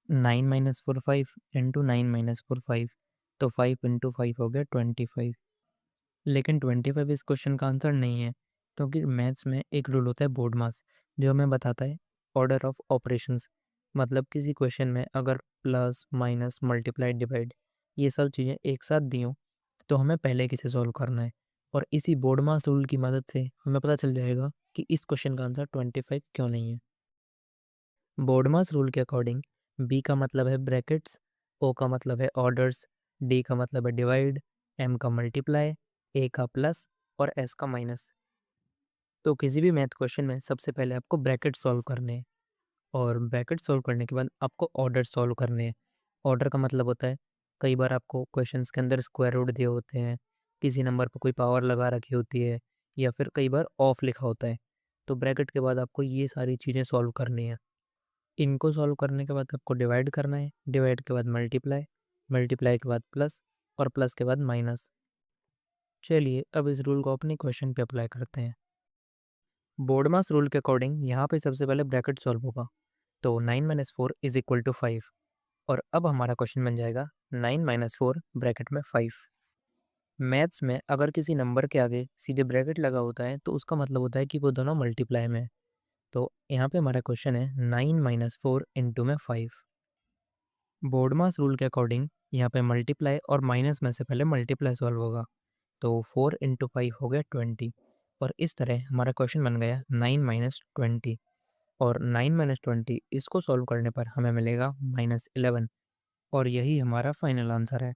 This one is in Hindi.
9 minus four 5 into 9 minus four 5, तो 5 इंटू 5 हो गया 25। लेकिन 25 इस क्वेश्चन का आंसर नहीं है, क्योंकि मैथ्स में एक रूल होता है बोर्ड मास, जो हमें बताता है ऑर्डर ऑफ ऑपरेशंस। मतलब किसी क्वेश्चन में अगर प्लस माइनस मल्टीप्लाई डिवाइड ये सब चीज़ें एक साथ दी हों, तो हमें पहले किसे सॉल्व करना है। और इसी बोर्ड मास रूल की मदद से हमें पता चल जाएगा कि इस क्वेश्चन का आंसर 25 क्यों नहीं है। बोर्डमास रूल के अकॉर्डिंग बी का मतलब है ब्रैकेट्स, ओ का मतलब है ऑर्डर्स, डी का मतलब है डिवाइड, एम का मल्टीप्लाई, ए का प्लस और एस का माइनस। तो किसी भी मैथ क्वेश्चन में सबसे पहले आपको ब्रैकेट सॉल्व करने हैं, और ब्रैकेट सॉल्व करने के बाद आपको ऑर्डर सॉल्व करने हैं। ऑर्डर का मतलब होता है, कई बार आपको क्वेश्चंस के अंदर स्क्वायर रूट दिए होते हैं, किसी नंबर पर कोई पावर लगा रखी होती है, या फिर कई बार ऑफ लिखा होता है। तो ब्रैकेट के बाद आपको ये सारी चीज़ें सॉल्व करनी है। इनको सॉल्व करने के बाद आपको डिवाइड करना है, डिवाइड के बाद मल्टीप्लाई, मल्टीप्लाई के बाद प्लस और प्लस के बाद माइनस। चलिए अब इस रूल को अपने क्वेश्चन पे अप्लाई करते हैं। बोर्डमास रूल के अकॉर्डिंग यहाँ पे सबसे पहले ब्रैकेट सॉल्व होगा, तो 9 minus four is equal to 5। और अब हमारा क्वेश्चन बन जाएगा 9 माइनस फोर ब्रैकेट में 5। मैथ्स में अगर किसी नंबर के आगे सीधे ब्रैकेट लगा होता है तो उसका मतलब होता है कि वो दोनों मल्टीप्लाई में है। तो यहाँ पे हमारा क्वेश्चन है 9 माइनस फोर इंटू में 5। बोर्डमास रूल के अकॉर्डिंग यहाँ पे मल्टीप्लाई और माइनस में से पहले मल्टीप्लाई सॉल्व होगा, तो 4 इंटू 5 हो गया 20। और इस तरह हमारा क्वेश्चन बन गया 9 माइनस 20। और 9 माइनस 20 इसको सॉल्व करने पर हमें मिलेगा -11। और यही हमारा फाइनल आंसर है।